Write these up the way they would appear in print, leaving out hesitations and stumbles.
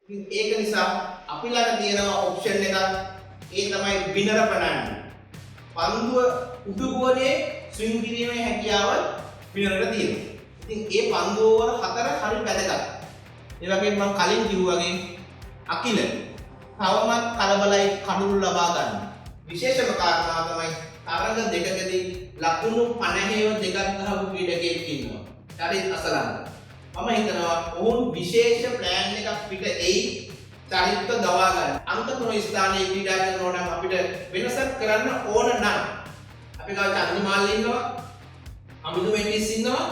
ඉතින් ඒක නිසා අපි ළඟ තියෙන ඔප්ෂන් එකක් ඒ තමයි බිනර පනන්න. පන්දුව උඩුගුවනේ ස්විං කිරීමේ හැකියාව බිනරට තියෙනවා. ඉතින් ඒ පන්දුව වල හතර හරි වැදගත්. ඒ වගේම මම කලින් කිව්වා වගේ අකිල තවමත් කලබලයි කඩුළු ලබා ගන්න. විශේෂම කාරණාව තමයි තරඟ දෙකකදී ලකුණු 50ව දෙකක් ගහපු ක්‍රීඩකයෙක් ඉන්නවා. චරිත් අසලංග. මම හිතනවා ඔවුන් විශේෂ ප්ලෑන් එකක් පිට එයි චරිත දවා ගන්න. අංක 3 ස්ථානයේ ක්‍රීඩා කරනවා නම් අපිට වෙනසක් කරන්න ඕන නම් අපි ගාව චන්දිමාල් ඉන්නවා, අමිදු මෙන්ඩිස් ඉන්නවා,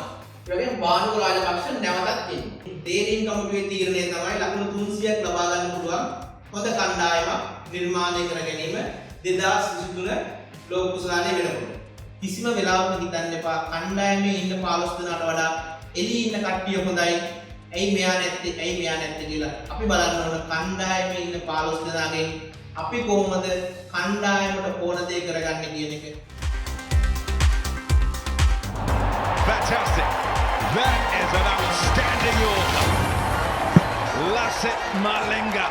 ඒ වගේම බානුක රාජපක්ෂ නැවතත් ඉන්නවා. දේනින් කමිටුවේ තීරණය තමයි ලකුණු 300ක් ලබා ගන්න පුළුවන් හොඳ කණ්ඩායමක් නිර්මාණය කර ගැනීම 2023 ලෝක කුසලානේ වෙනකොට. කිසිම වෙලාවක හිතන්න එපා කණ්ඩායමේ ඉන්න 15 දෙනාට වඩා එළි ඉන්න කට්ටිය හොඳයි. ඇයි මෙයා නැත්තේ කියලා අපි බලන්න ඕන කණ්ඩායමේ ඉන්න 15 දෙනාගෙන් අපි කොහොමද කණ්ඩායමට ඕන දේ කරගන්නේ කියන එක. Fantastic. That is an outstanding order. Lassit Malinga.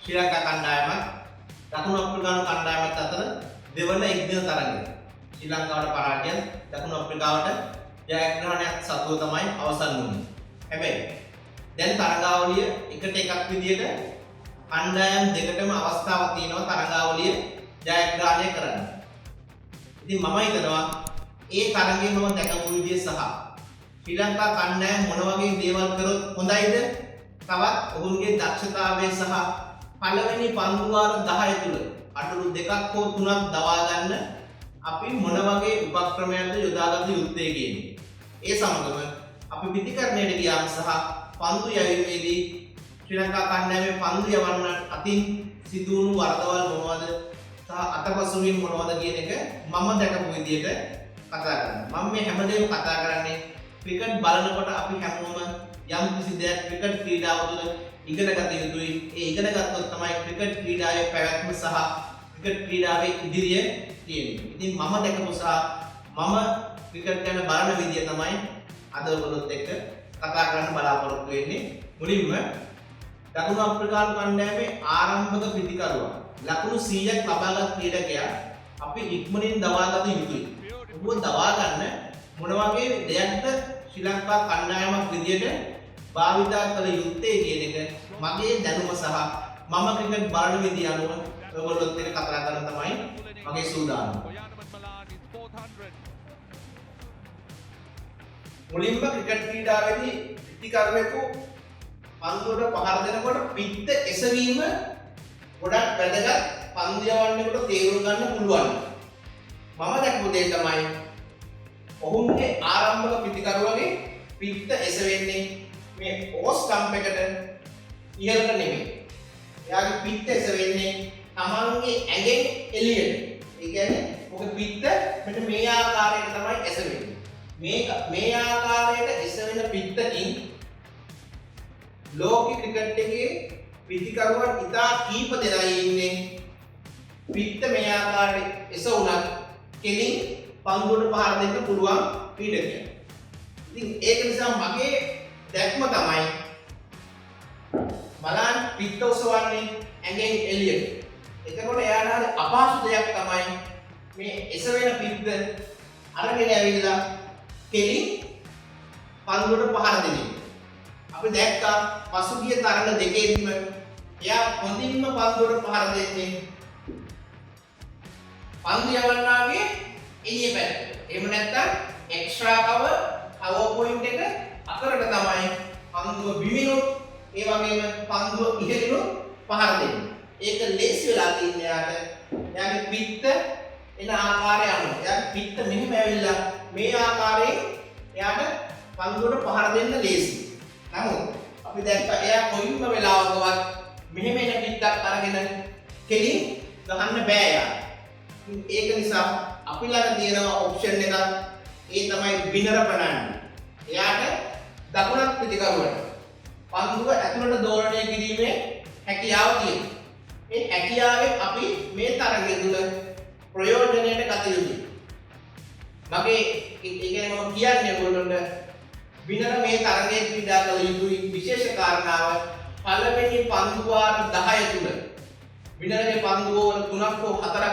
ශ්‍රී ලංකා කණ්ඩායමත් දකුණු අප්‍රිකානු කණ්ඩායමත් අතර දෙවන එක්දින තරගය. ශ්‍රී ලංකාවට පරාජය, දකුණු අප්‍රිකාවට ජයග්‍රහණයක් සතුව තමයි අවසන් වුනේ. හැබැයි දැන් තරගාවලිය එකට එකක් විදියට කණ්ඩායම් දෙකටම අවස්ථාවක් තියෙනවා තරගාවලිය ජයග්‍රහණය කරන්න. ඉතින් මම හිතනවා ඒ තරගයේ මම දැකපු විදිය සහ ශ්‍රී ලංකා කණ්ඩායම් මොන වගේ දේවල් කරොත් හොඳයිද? තවත් ඔවුන්ගේ දක්ෂතාවය සහ පළවෙනි පන්දු වාර 10 තුල අඩලු දෙකක් හෝ තුනක් දවා ගන්න අපි මොන වගේ උපක්‍රමයක්ද යොදාගත යුත්තේ කියන්නේ. ඒ සමගම අපි පිටිකරණයට ගියාම සහ පන්දු යැවීමේදී ශ්‍රී ලංකා කණ්ඩායමේ පන්දු යවන්න අතින් සිදුවුණු වරදවල් මොනවද සහ අතපසුවීම් මොනවද කියන එක මම දැකපු විදිහට කතා කරනවා. මම මේ හැමදේම කතා කරන්නේ ක්‍රිකට් බලනකොට අපි හැමෝම යම් කිසි දෙයක් ක්‍රිකට් ක්‍රීඩාව තුළ ඉගෙන ගත යුතුයි. ඒ ඉගෙන ගත්තොත් තමයි ක්‍රිකට් ක්‍රීඩාවේ පැවැත්ම සහ ක්‍රිකට් ක්‍රීඩාවේ ඉදිරිය තියෙන්නේ. ඉතින් මම දැකපු සහ මම ක්‍රිකට් ගැන බලන විදිය තමයි අද ඔයගොල්ලොත් එක්ක කතා කරන්න බලාපොරොත්තු වෙන්නේ. මුලින්ම දකුණු අප්‍රිකානු කණ්ඩායමේ ආරම්භක පිටිකරුවා ලකුණු 100ක් ලබාගත් ක්‍රීඩකයා අපි ඉක්මනින් දවාගත යුතුයි. ඔබ දවා ගන්න මොන වගේ දෙයක්ද ශ්‍රී ලංකා කණ්ඩායමක් විදියට භාවිතා කළ යුත්තේ කියන එක මගේ දැනුම සහ මම ක්‍රිකට් බලන විදිය අනුව ඔයගොල්ලොත් එක්ක කතා කරන්න තමයි මගේ සූදානම. මුලින්ම ක්‍රිකට් ක්‍රීඩාවේදී පිටිකරුවෙකු පන්දුවට පහර දෙනකොට පිට එසවීම ගොඩක් වැදගත් පන්දු යවන්නකොට තේරුම් ගන්න පුළුවන්. මම දැක්කු දේ තමයි ඔහුගේ ආරම්භක පිටිකරුවගේ පිට එසවෙන්නේ මේ ඕස් ස්ටම්ප් එකට ඉහළට නෙමෙයි. එයාගේ පිට එසවෙන්නේ තමන්ගේ ඇඟෙන් එළියට. ඒ කියන්නේ ඔහුගේ පිට මෙන්න මේ ආකාරයට තමයි එසවෙන්නේ. මේ ආකාරයට එසවෙන පිටකින් ලෝක ක්‍රිකට් එකේ පිටිකරුවන් ඉතා කීප දෙනා ඉන්නේ පිට මේ ආකාරයට එසවුණත් කෙලින් පන්දුවට පහර දෙන්න පුළුවන් ක්‍රීඩකයා. ඉතින් ඒක නිසා මගේ දැක්ම තමයි බලන්න පිට ඔසවන්නේ ඇඟෙන් එළියට. එතකොට එයාට හරි අපහසු දෙයක් තමයි මේ එසවෙන පිට අරගෙන ඇවිල්ලා කෙලින් පන්දුවට පහර දෙන්නේ. අපි දැක්කා පසුගිය තරඟ දෙකේදීම එයා හොඳින්ම පන්දුවට පහර දෙන්නේ පන්දු යවන්නාගේ එළිය පැත්ත. එහෙම නැත්නම් එක්ස්ට්‍රා කවර් පොයින්ට් එක අතරට තමයි පන්දුව බිමිනුත් ඒ වගේම පන්දුව ඉහළිනුත් පහර දෙන්නේ. ඒක ලේසි වෙලා තින්නේ එයාගේ පිට එන ආකාරය අනුව. එයාගේ පිට මෙහෙම ඇවිල්ලා මේ ආකාරයෙන් එයාට පන්දුවට පහර දෙන්න ලේසි. නමුත් අපි දැක්කා එයා කොයිම වෙලාවකවත් මෙහෙම එන පිටක් අරගෙන කෙලින් ගහන්න බෑ එයා. ඒක නිසා අපි ළඟ තියෙන ඔප්ෂන් එකක් ඒ තමයි බිනර පනන්න. එයාට දකුණක් පිටිකරුවට පන්දුව ඇතුළට දෝලණය කිරීමේ හැකියාව තියෙනවා. මේ හැකියාවෙන් අපි මේ මගේ ඒ කියන්නේ මම කියන්නේ ඔයගොල්ලන්ට විනර මේ තරගයේ ක්‍රීඩා කළ යුතුයි විශේෂ කාරණාව පළවෙනි පන්දු වාර 10 තුල විනරගේ පන්දු ඕවර 3ක් හෝ 4ක්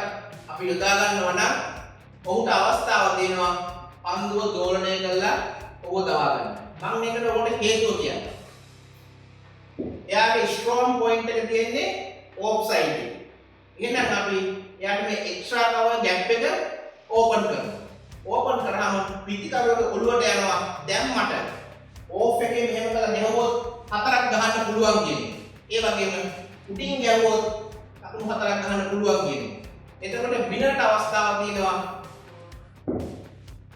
අපි යොදා ගන්නවා නම් ඔහුට අවස්ථාවක් දෙනවා පන්දුව දෝලනය කරලා ඔහුව දවා ගන්න. මම මේකට ඔකට හේතුව කියන්නේ. එයාගේ ස්ට්‍රෝං පොයින්ට් එක තියෙන්නේ ඕෆ් සයිඩ් එකේ. එහෙනම් අපි එයාට මේ එක්ස්ට්‍රා කවර් ગેප් එක ඕපන් කරනවා. ඕපන් කරාම පිටිකරුවගේ ඔළුවට යනවා දැන් මට ඕෆ් එකේ මෙහෙම කරලා නෙවුවොත් 4ක් ගහන්න පුළුවන් කියන්නේ. ඒ වගේම උඩින් ගැවුවොත් අකුණු 4ක් ගහන්න පුළුවන් කියන්නේ. එතකොට විනරට අවස්ථාවක් තියෙනවා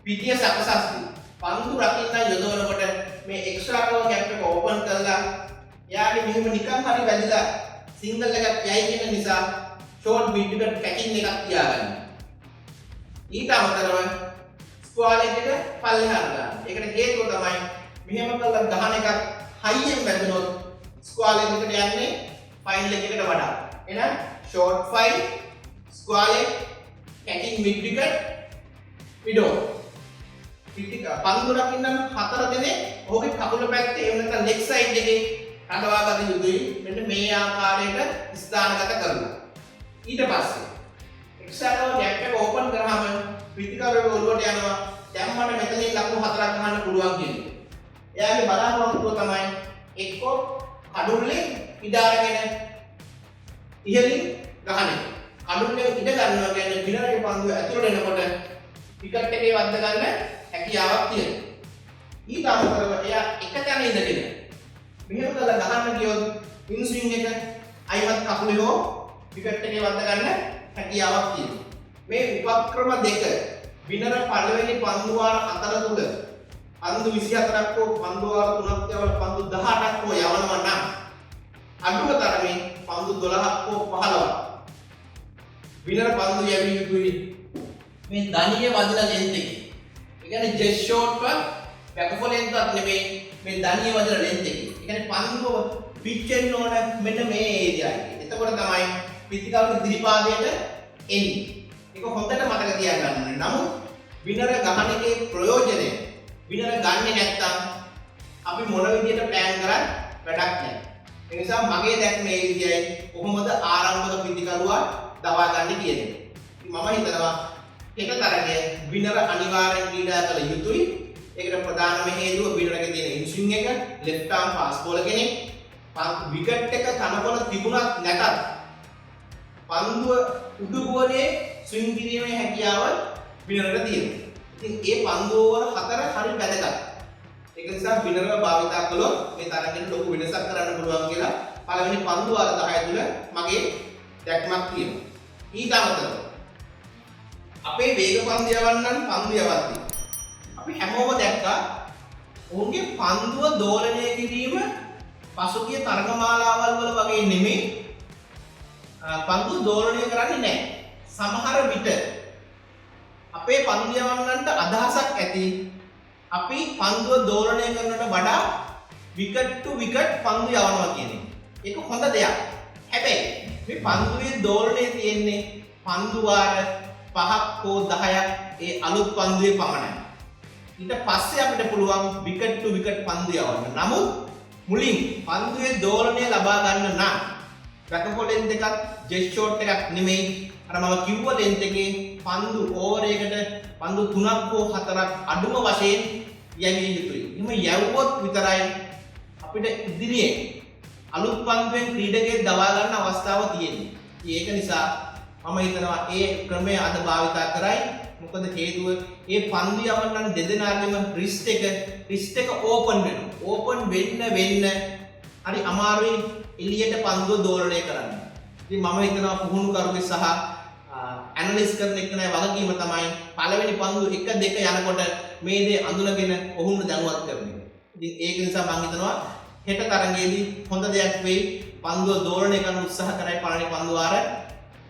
පිටිය සකසස්ති පන්දු රකින්න යොදවනකොට මේ එක්ස්ට්‍රා කවර් ગેප් එක ඕපන් කරලා එයාගේ මෙහෙම නිකන් හරි වැදිලා සිංගල් එකක් යයි කියන නිසා ෂෝට් මිඩ් විකට් කැකින් එකක් තියාගන්න. ඊට අමතරව ස්ක්වාල් එක පල්ලෙහාට ගන්න. ඒකට හේතුව තමයි මෙහෙම කරලා ගහන එකක් හයියෙන් වැදුනොත් ස්ක්වාල් එකකට යන්නේ ෆයිනල් එකකට වඩා. එහෙනම් ෂෝට් ෆයිල් ස්ක්වාල් එක කැකින් මිඩ් විකට් විඩෝ පිටික පන්දු රකින්න 4 දෙනෙක් ඔහුගේ කකුල පැත්තේ එහෙම නැත්නම් ලෙග් සයිඩ් එකේ රඳවා ගත යුතුයි. මෙන්න මේ ආකාරයට ස්ථානගත කරලා. ඊට පස්සේ එක්ස්ට්‍රා ગેප් එක ඕපන් කරාම පිටිකරුවේ ඔළුවට යනවා. දැන් මට මෙතනින් ලකුණු 4ක් ගන්න පුළුවන් කියන්නේ. එයාගේ බලාපොරොත්තුව තමයි එක්කෝ කඩුල්ලේ ඉඩ අරගෙන ඉහළින් ගහන එක. කඩුල්ලේ ඉඩ ගන්නවා කියන්නේ විනරගේ පන්දුව ඇතුළට එනකොට විකට් එකේ වද්ද ගන්න හැකියාවක් තියෙනවා. ඊට අමතරව එයා එක තැන ඉඳගෙන මෙහෙම කරලා ගහන්න ගියොත් ඉන් ස්විං එක අයිමත් කකුලේ හෝ විකට් එකේ වද්ද ගන්න හැකියාවක් තියෙනවා. මේ උපක්‍රම දෙක විනර පළවෙනි පන්දු වාර 4 තුල පන්දු 24ක් හෝ පන්දු වාර 3ක් යවල පන්දු 18ක් හෝ යවනවා නම් අඩුම තරමේ පන්දු 12ක් හෝ 15ක් විනර පන්දු යැවිය යුතුයි මේ දණිය වදින ලෙන්ත් එකේ. ඒ කියන්නේ ජෙට් ෂෝට් වත් බැකෆෝලෙන්ට්වත් නෙමෙයි මේ දණිය වදින ලෙන්ත් එකේ. ඒ කියන්නේ පන්දුව පිච් වෙන්න ඕන මෙන්න මේ ඒරියා එකේ. එතකොට තමයි පිටිකවුරු ඉදිරිපාදයට එන්නේ. ඒක හොඳට මතක තියාගන්න ඕනේ. නමුත් විනර ගහන එකේ ප්‍රයෝජනය විනර ගන්නේ නැත්තම් අපි මොන විදියට ප්ලෑන් කරත් වැඩක් නැහැ. ඒ නිසා මගේ දැක්ම මේ විදියයි කොහොමද ආරම්භක පිටිකරුවා දවා ගන්න කියන්නේ. මම හිතනවා එක තරගය විනර අනිවාර්යෙන් ක්‍රීඩා කළ යුතුයි. ඒකට ප්‍රධානම හේතුව විනරගේ තියෙන ඉන්ස්විං එක, ලෙෆ්ට් ආම් ෆාස්ට් බෝලර් කෙනෙක්. විකට් එක තනකොළ තිබුණත් නැතත් පන්දුව උඩුගෝලයේ ස්විං කිරීමේ හැකියාව විනරට තියෙනවා. ඉතින් ඒ පන්දුව වල 4 හරි වැදගත්. ඒක නිසා විනරව භාවිතා කළොත් මේ තරගෙන් ලොකු වෙනසක් කරන්න පුළුවන් කියලා පළවෙනි පන්දු වාර 10 තුල මගේ දැක්මක් තියෙනවා. ඊට අමතරව අපේ වේග පන්දු යවන්නන් පන්දු යවද්දී අපි හැමෝම දැක්කා ඔවුන්ගේ පන්දුව දෝලනය කිරීම පසුගිය තරගමාලාවල් වල වගේ නෙමෙයි පන්දු දෝලනය කරන්නේ නැහැ. සමහර විට අපේ පන්දු යවන්නන්ට අදහසක් ඇති අපි පන්දුව දෝලනය කරනට වඩා විකට් ටු විකට් පන්දු යවනවා කියන එක. ඒක හොඳ දෙයක්. හැබැයි මේ පන්දුවේ දෝලනය තියෙන්නේ පන්දු වාර 5ක් හෝ 10ක් ඒ අලුත් පන්දුවේ පමණයි. ඊට පස්සේ අපිට පුළුවන් විකට් ටු විකට් පන්දු යවන්න. නමුත් මුලින් පන්දුවේ දෝලනය ලබා ගන්න නම් බැකෆෝල් ලෙන්ත් එකක් ජෙට් ෂෝට් එකක් නෙමෙයි අර මම කිව්ව ලෙන්ත් එකේ පන්දු ඕවර් එකකට පන්දු 3ක් හෝ 4ක් අඩුම වශයෙන් යැවිය යුතුයි. එහෙම යවුවොත් විතරයි අපිට ඉදිරියේ අලුත් පන්දුවෙන් ක්‍රීඩකයෙක් දවා ගන්න අවස්ථාව තියෙන්නේ. ඒක නිසා මම හිතනවා ඒ ක්‍රමය අද භාවිතා කරයි. මොකද හේතුව ඒ පන්දු යවන්නන් දෙදෙනාගේම රිස්ට් එක ඕපන් වෙනවා. ඕපන් වෙන්න හරි අමාරුයි එළියට පන්දුව දෝලනය කරන්න. ඉතින් මම හිතනවා පුහුණු කරුගේ සහ ඇනලිස් කරන එක්කනේ වගකීම තමයි පළවෙනි පන්දු 1 2 යනකොට මේ දේ අඳුනගෙන ඔහුම දැනුවත් කරන්නේ. ඉතින් ඒක නිසා මම හිතනවා හෙට තරගයේදී හොඳ දෙයක් වෙයි. පන්දුව දෝලනය කරන්න උත්සාහ කරයි පළවෙනි පන්දු වාර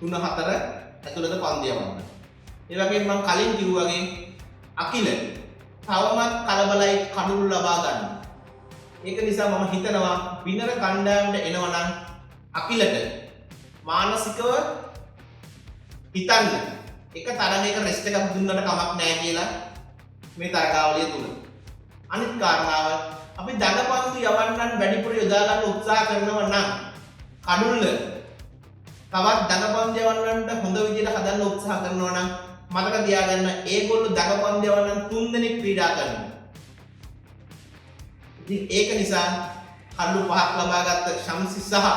3 4 ඇතුළත පන්දු යවන්න. ඒ වගේම මම කලින් කිව්වා වගේ අකිල තවමත් කලබලයි කඩුළු ලබා ගන්න. ඒක නිසා මම හිතනවා විනර කණ්ඩායමට එනවා නම් අකිලට මානසිකව හිතන්න එක තරගයක රෙස්ට් එකක් දුන්නට කමක් නැහැ කියලා මේ තරගාවලිය තුල. අනිත් කාරණාව අපි දඟපන්දු යවන්නන් වැඩිපුර යොදා ගන්න උත්සාහ කරනවා නම් කඩුල්ල තවත් දඟපන්දු යවන්නන්ට හොඳ විදිහට හදන්න උත්සාහ කරනවා නම් මතක තියාගන්න ඒගොල්ලෝ දඟපන්දු යවන්නන් 3 දෙනෙක් ක්‍රීඩා කරනවා. ඉතින් ඒක නිසා කඩු 5ක් ලබාගත්ත ශම්සි සහ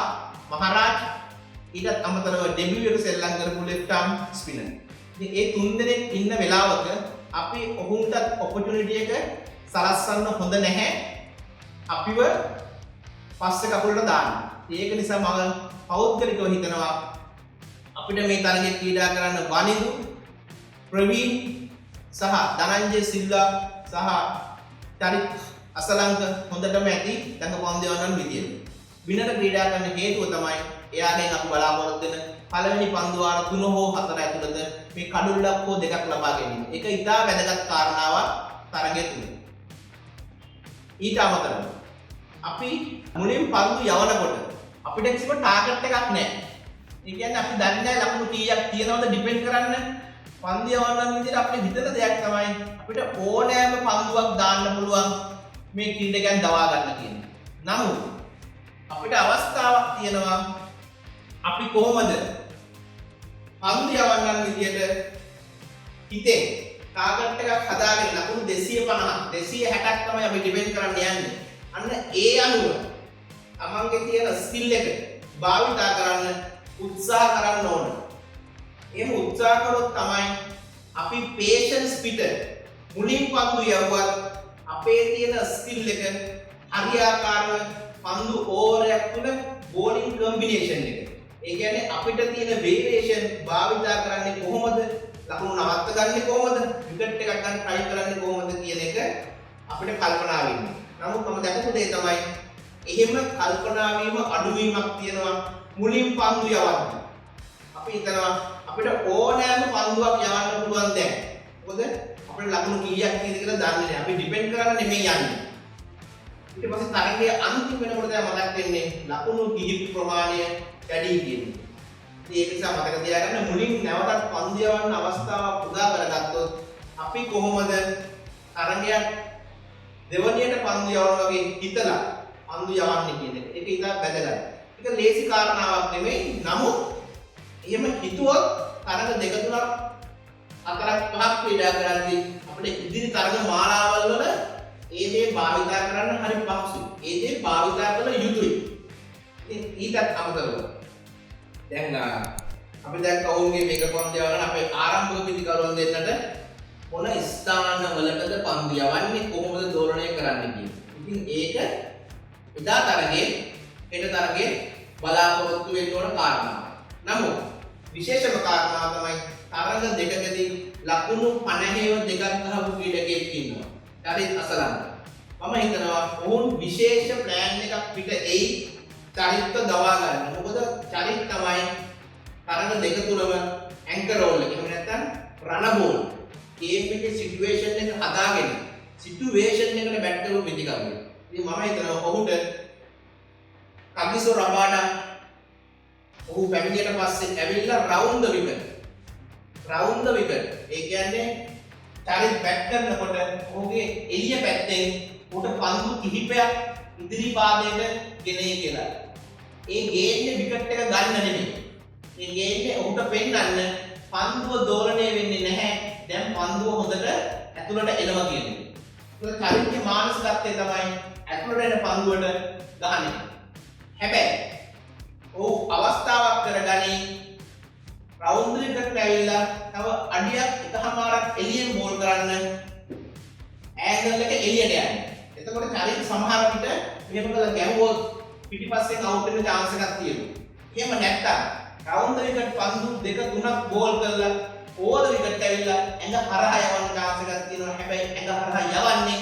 මහරාජ් ඊටත් අමතරව ඩෙබියු එක සෙල්ලම් කරපු ලෙෆ්ට් ආම් ස්පිනර්. ඉතින් ඒ 3 දෙනෙක් ඉන්න වෙලාවක අපි ඔහුන්ට ඔපචුනිටි එක සලස්සන්න හොඳ නැහැ. අපිව පස්සේ කකුලට දාන්න. ඒක නිසා මම පෞද්ගලිකව හිතනවා අපිට මේ තරගයේ ක්‍රීඩා කරන්න වනිදු ප්‍රවීන් සහ ධනංජය සිල්වා සහ චරිත් අසලංක හොඳටම ඇති දඟපන්දු යවන්නන් විදියට. විනර ක්‍රීඩා කරන්න හේතුව තමයි එයාගෙන් අපි බලාපොරොත්තු වෙන පළවෙනි පන්දු වාර 3 හෝ 4 ඇතුළත මේ කඩුල්ලක් හෝ දෙකක් ලබා ගැනීම. ඒක ඉතා වැදගත් කාරණාවක් තරගය තුල. ඊට අමතරව අපි මුලින් පන්දු යවනකොට අපිට කිසිම ටාගට් එකක් නැහැ. ඒ කියන්නේ අපි දන්නේ නැහැ ලකුණු කීයක් තියෙනවද ඩිපෙන්ඩ් කරන්න. පන්දු යවන්න විදිහට අපිට හිතන දෙයක් තමයි අපිට ඕනෑම පන්දුවක් දාන්න පුළුවන් මේ ක්‍රීඩකයන් දවා ගන්න කියන්නේ. නමුත් අපිට අවස්ථාවක් තියෙනවා අපි කොහොමද පන්දු යවන්න විදිහට හිතේ ටාගට් එකක් හදාගෙන ලකුණු 250 260ක් තමයි අපි ඩිපෙන්ඩ් කරන්න යන්නේ. අන්න ඒ අනුව තමන්ගේ තියෙන ස්කිල් එක භාවිතා කරන්න උත්සාහ කරන්න ඕන. එහෙම උත්සාහ කරොත් තමයි අපි පේෂන්ස් පිට මුලින් පන්දු යවුවත් අපේ තියෙන ස්කිල් එක හරියාකාරව පන්දු ඕවරයක් තුන බෝලින් කම්බිනේෂන් එක. ඒ කියන්නේ අපිට තියෙන වේරියේෂන් භාවිතා කරන්නේ කොහොමද? ලකුණු නවත්ත ගන්නේ කොහොමද? විකට් එකක් ගන්න try කරන්නේ කොහොමද කියන එක අපිට කල්පනා වෙන්න. නමුත් මම දැකපු දේ තමයි එහෙම කල්පනා වීම අඩුවීමක් තියෙනවා මුලින් පන්දු යවන්න. අපි හිතනවා අපිට ඕනෑම පන්දුවක් යවන්න පුළුවන් දැන්. මොකද අපිට ලකුණු කීයක් තියෙද කියලා දන්නේ නැහැ. අපි ඩිපෙන්ඩ් කරන්නේ නෙමෙයි යන්නේ. ඊට පස්සේ තරගයේ අන්තිම වෙනකොට තමයි මතක් වෙන්නේ ලකුණු කිහිප ප්‍රමාණය වැඩි කියන්නේ. ඒක නිසා මතක තියාගන්න මුලින් නැවතත් පන්දු යවන්න අවස්ථාවක් උදා කරගත්තොත් අපි කොහොමද තරගයක් දෙවනියට පන්දු යවනවා වගේ හිතලා පන්දු යවන්නේ කියන එක. ඒක ඉතින් වැදගත්. ඒක ලේසි කාරණාවක් නෙමෙයි. නමුත් එහෙම හිතුවොත් තරග දෙක තුනක් හතරක් පහක් ක්‍රීඩා කරද්දී අපිට ඉදිරි තරග මාලාවල් වල ඒ දේ භාවිතා කරන්න හරි පහසුයි. ඒ දේ භාවිතා කළ යුතුයි. ඉතින් ඊටත් අමතරව දැන් අපි දැන් කවුරුන්ගේ මේක පන්දු යවන අපේ ආරම්භක පිටිකරුවන් දෙන්නට මොන ස්ථානවලටද පන්දු යවන්නේ කොහොමද දෝලණය කරන්නේ කියන්නේ. ඉතින් ඒක එදා තරගයේ හෙට තරගයේ බලාපොරොත්තු වෙන්න ඕන කාරණා. නමුත් විශේෂම කාරණාව තමයි තරග දෙකකදී ලකුණු 50ව දෙකක් ගහපු ක්‍රීඩකයෙක් ඉන්නවා. චරිත් අසලංක. මම හිතනවා ඔවුන් විශේෂ ප්ලෑන් එකක් පිට එයි චරිත්ව දවා ගන්න. මොකද චරිත් තමයි තරග දෙක තුනම ඇන්කර් රෝල් එක. එහෙම නැත්නම් රන බෝල්. ගේම් එකේ සිටුේෂන් එක හදාගෙන සිටුේෂන් එකට බැට් කරපු පිටිකරුවෙක්. ඉතින් මම හිතනවා ඔහුට කගිසෝ රබාඩා ඔහු පැමිණියට පස්සේ ඇවිල්ලා රවුන්ඩ් ද විකට්. රවුන්ඩ් ද විකට්. ඒ කියන්නේ චරිත් බැට් කරනකොට ඔහුගේ එළිය පැත්තෙන් උඩ පන්දු කිහිපයක් ඉදිරි පාදයට ගෙනේ කියලා. ඒ ගේන්නේ විකට් එක ගන්න නෙමෙයි. ඒ ගේන්නේ ඔහුට පෙන්වන්න පන්දුව දෝලණය වෙන්නේ නැහැ. දැන් පන්දුව හොඳට ඇතුළට එනවා කියන්නේ. ඒක චරිතයේ මානසිකත්වය තමයි ඇතුළට එන පන්දුවට ගහන්නේ. හැබැයි ඔහු අවස්ථාවක් කරගනි රවුන්ඩ් එකට ඇවිල්ලා තව අඩියක් එකමාරක් එළියෙන් බෝල් කරන්න ඇන්ගල් එක එළියට යන්නේ. එතකොට චරිත සමහර විට මෙහෙම කරලා ගැහුවොත් පිටිපස්සෙන් අවුට් වෙන්න chance එකක් තියෙනවා. එහෙම නැත්තම් රවුන්ඩ් එකට පන්දු දෙක තුනක් බෝල් කරලා ඕවර් එකට ඇවිල්ලා ඇඟ හරහා යවන්න chance එකක් තියෙනවා. හැබැයි ඇඟ හරහා යවන්නේ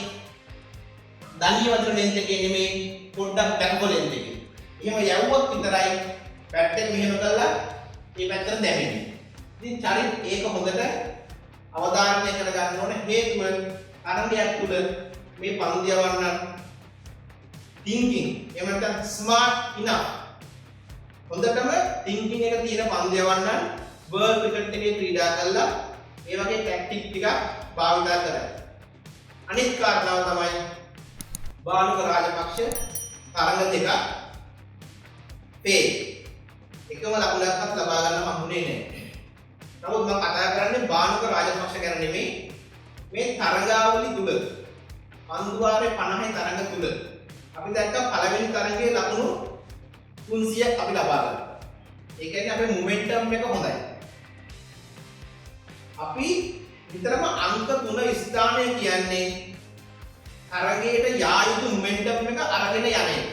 දණිය වතුර ලෙන්ත් එකේ නෙමෙයි පොඩ්ඩක් බැක්වල ලෙන්ත් එකේ. එහෙම යවුවොත් විතරයි බැට් එක මෙහෙම කරලා මේ පැත්තට දැමෙන්නේ. ඉතින් චරිත් ඒක හොඳට අවධාරණය කරගන්න ඕන හේතුව තරගයක් තුළ මේ පන්දු යවන්න thinking එහෙම නැත්නම් smart enough හොඳටම thinking එක තියෙන පන්දු යවන්න බර්ල් ක්‍රිකට් ක්‍රිකටේ ක්‍රීඩා කළා ඒ වගේ ටැක්ටික් ටික භාවිත කරා. අනිත් කාරණාව තමයි බානුක රාජපක්ෂ තරඟ දෙක පේ එකම ලකුණක්වත් ලබා ගන්න හම්බුනේ නැහැ. නමුත් මම කතා කරන්නේ බානුක රාජපක්ෂ ගැන නෙමෙයි. මේ තරඟාවලි තුල පන්දුවාරේ 50 තරඟ තුල අපි දැක්ක පළවෙනි තරඟයේ ලකුණු 300ක් අපි ලබා ගත්තා. ඒ කියන්නේ අපේ මොමන්ටම් එක හොඳයි. අපි විතරම අංක 3 ස්ථානය කියන්නේ තරගයට යා යුතු මොමන්ටම් එක අරගෙන යන එක.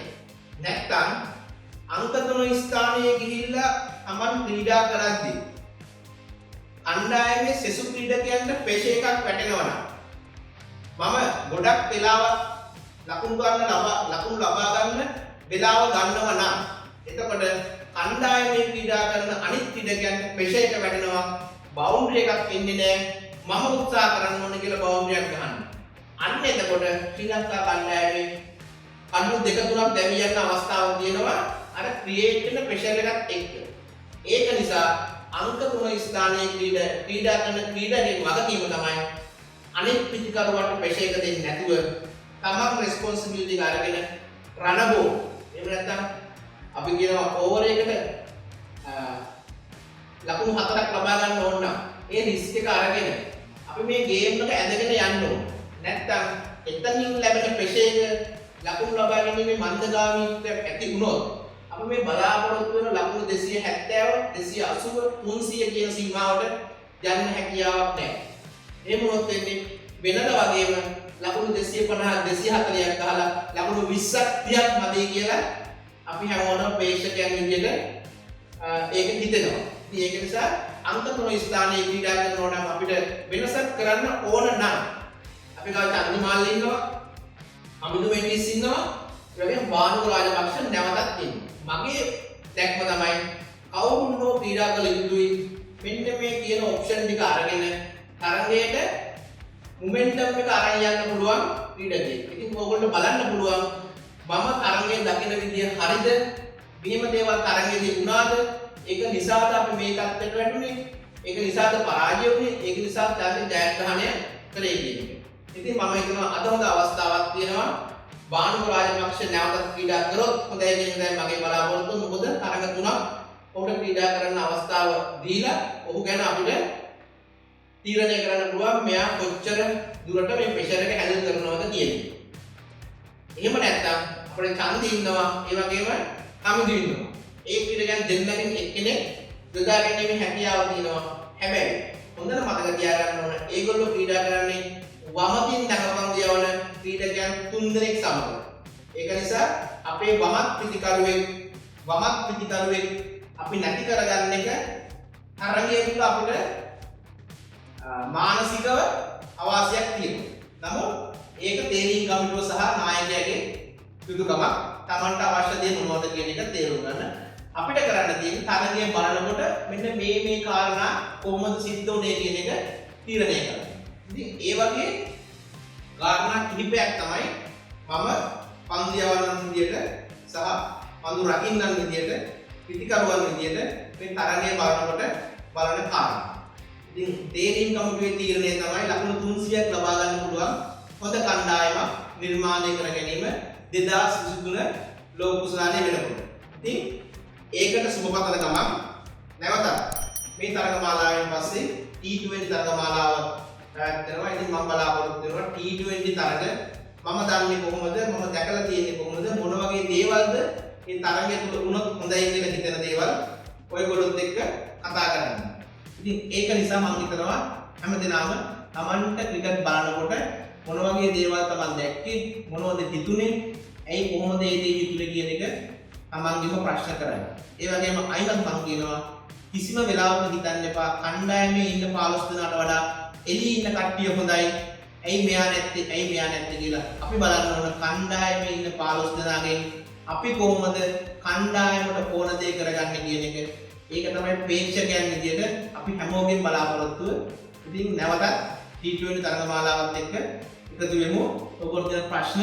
නැත්තම් අංක 3 ස්ථානයේ ගිහිල්ලා Taman ක්‍රීඩා කරද්දී අණ්ඩායමේ සෙසු ක්‍රීඩකයන්ට පෙෂ එකක් වැටෙනවා නම් මම ගොඩක් වෙලාවක් ලකුණු ලබා ගන්න වෙලාව ගන්නවා නම් එතකොට අණ්ඩායමේ ක්‍රීඩා කරන අනිත් ක්‍රීඩකයන්ට පෙෂ එක වැටෙනවා බවුන්ඩරි එකක් එන්නේ නැහැ මම උත්සාහ කරන්න ඕනේ කියලා බවුන්ඩරි එකක් ගන්න. අන්න එතකොට ශ්‍රී ලංකා කණ්ඩායමේ කඩු දෙක තුනක් දැවි යන අවස්ථාවක් තියෙනවා අර ක්‍රියේට් වෙන ප්‍රෙෂර් එකත් එක්ක. ඒක නිසා අංක 3 ස්ථානයේ ක්‍රීඩා කරන ක්‍රීඩකෙක් වගකීම තමයි අනිත් පිටිකරුවන්ට ප්‍රෙෂර් එක දෙන්නේ නැතුව තමන් රෙස්පොන්සිබිලිටි එක අරගෙන රන බෝල් එහෙම නැත්නම් අපි කියනවා ඕවර් එකකට ලකුණු 4ක් ලබා ගන්න ඕන නම් ඒ රිස්ක් එක අරගෙන අපි මේ ගේම් එක ඇදගෙන යන්න ඕන. නැත්තම් එතනින් ලැබෙන ප්‍රෙෂර් එක ලකුණු ලබා ගැනීමේ මන්දගාමීත්වයක් ඇති වුණොත් අපි මේ බලාපොරොත්තු වෙන ලකුණු 270 280 300 කියන සීමාවට යන්න හැකියාවක් නැහැ. එහෙම වුණොත් වෙන්නේ වෙනද වගේම ලකුණු 250 240ක් ගහලා ලකුණු 20ක් 30ක් මදි කියලා අපි හැමෝටම ප්‍රේක්ෂකයන් විදිහට ඒක හිතෙනවා. ඉතින් ඒක නිසා අංක 3 ස්ථානයේ ක්‍රීඩා කරනවා නම් අපිට වෙනසක් කරන්න ඕන නම් අපි ගාව චන්දිමාල් ඉන්නවා, අමිදු මෙන්ඩිස් ඉන්නවා, ඒ වගේම බානුක රාජපක්ෂ නැවතත් ඉන්නවා. මගේ දැක්ම තමයි කවුරුන්ෝ ක්‍රීඩා කළ යුතුයි මෙන්න මේ කියන ඔප්ෂන් ටික අරගෙන තරගයට මොමන්ටම් එක අරන් යන්න පුළුවන් ක්‍රීඩකයෙක්. ඉතින් ඕගොල්ලෝ බලන්න පුළුවන් මම තරගයේ දකින විදිය හරිද? මෙහෙම දේවල් තරගයේදී වුණාද? ඒක නිසාද අපි මේ තත්ත්වයට වැටුනේ? ඒක නිසාද පරාජය වුනේ? ඒක නිසා තමයි ජයග්‍රහණය කරේ කියන්නේ. ඉතින් මම හිතනවා අද හොඳ අවස්ථාවක් තියෙනවා බානුක රාජපක්ෂ නැවතත් ක්‍රීඩා කරොත් හොඳයි කියන දැන් මගේ බලාපොරොත්තුව. මොකද තරග තුනක් ඔහුට ක්‍රීඩා කරන්න අවස්ථාව දීලා ඔහු ගැන අපිට තීරණය කරන්න පුළුවන් මෙයා කොච්චර දුරට මේ ප්‍රෙෂර් එක හැන්ඩල් කරනවද කියන්නේ. එහෙම නැත්නම් අපේ ඡන්දි ඉන්නවා ඒ වගේම කමිදු ඉන්නවා. ඒ ක්‍රීඩකයන් දෙන්නගෙන් එක්කෙනෙක් යොදා ගැනීමේ හැකියාව තියෙනවා. හැබැයි හොඳට මතක තියාගන්න ඕන ඒගොල්ලෝ ක්‍රීඩා කරන්නේ වමතින් දඟපන් දියවන ක්‍රීඩකයන් 3 දෙනෙක් සමග. ඒක නිසා අපේ වමත් පිටිකරුවෙක් අපි නැති කරගන්න එක තරගයේ තුල අපිට මානසිකව අවාසියක් තියෙනවා. නමුත් ඒක තේරීම් කමිටුව සහ නායකයාගේ යුතුයකමක්. Tamanට අවශ්‍ය දේ මොනවද කියන එක තේරුම් ගන්න. අපිට කරන්න තියෙන්නේ තරගය බලනකොට මෙන්න මේ කාරණා කොහොමද සිද්ධ වුනේ කියන එක තීරණය කරන්න. ඉතින් ඒ වගේ කාරණා කිහිපයක් තමයි මම පන්දියවලන් විදියට සහ පන්දු රකින්නන් විදියට පිටිකරුවන් විදියට මේ තරගය බලනකොට බලන කාරණා. ඉතින් තේරීම් කමිටුවේ තීරණය තමයි ලකුණු 300ක් ලබා ගන්න පුළුවන් හොඳ කණ්ඩායමක් නිර්මාණය කර ගැනීම 2023 ලෝක කුසලානේ වෙනකොට. ඉතින් ඒකට සුබපතන ගමන් නැවතත් මේ තරගමාලාවෙන් පස්සේ T20 තරගමාලාව කරනවා. ඉතින් මම බලාපොරොත්තු වෙනවා T20 තරග මම දන්නේ කොහොමද, මම දැකලා තියෙන්නේ කොහොමද, මොන වගේ දේවල්ද මේ තරගය තුල වුණොත් හොඳයි කියලා හිතන දේවල් ඔයගොල්ලොත් එක්ක කතා කරන්න. ඉතින් ඒක නිසා මම හිතනවා හැමදෙනාම Tamanට ක්‍රිකට් බලනකොට මොන වගේ දේවල් Taman දැක්කේ, මොනවද හිතුනේ, ඇයි කොහොමද මේ දේ හිතුනේ කියන එක Tamanගෙම ප්‍රශ්න කරන්න. ඒ වගේම අයිමත් මම කියනවා කිසිම වෙලාවක හිතන්න එපා කණ්ඩායමේ ඉන්න 15 දෙනාට වඩා එළියේ ඉන්න කට්ටිය හොඳයි. ඇයි මෙයා නැත්තේ කියලා. අපි බලන්න ඕන කණ්ඩායමේ ඉන්න 15 දෙනාගෙන් අපි කොහොමද කණ්ඩායමට ඕන දේ කරගන්නේ කියන එක. ඒක තමයි ප්‍රේක්ෂකයන් විදියට අපි හැමෝගෙම බලාපොරොත්තුව. ඉතින් නැවතත් T20 තරගමාලාවත් එක්ක එකතු වෙමු. ඔයගොල්ලෝ දෙන ප්‍රශ්න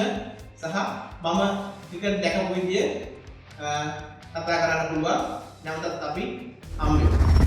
සහ මම ක්‍රිකට් දැකපු විදිය කතා කරන්න පුළුවන්. නැවතත් අපි හම්බෙමු.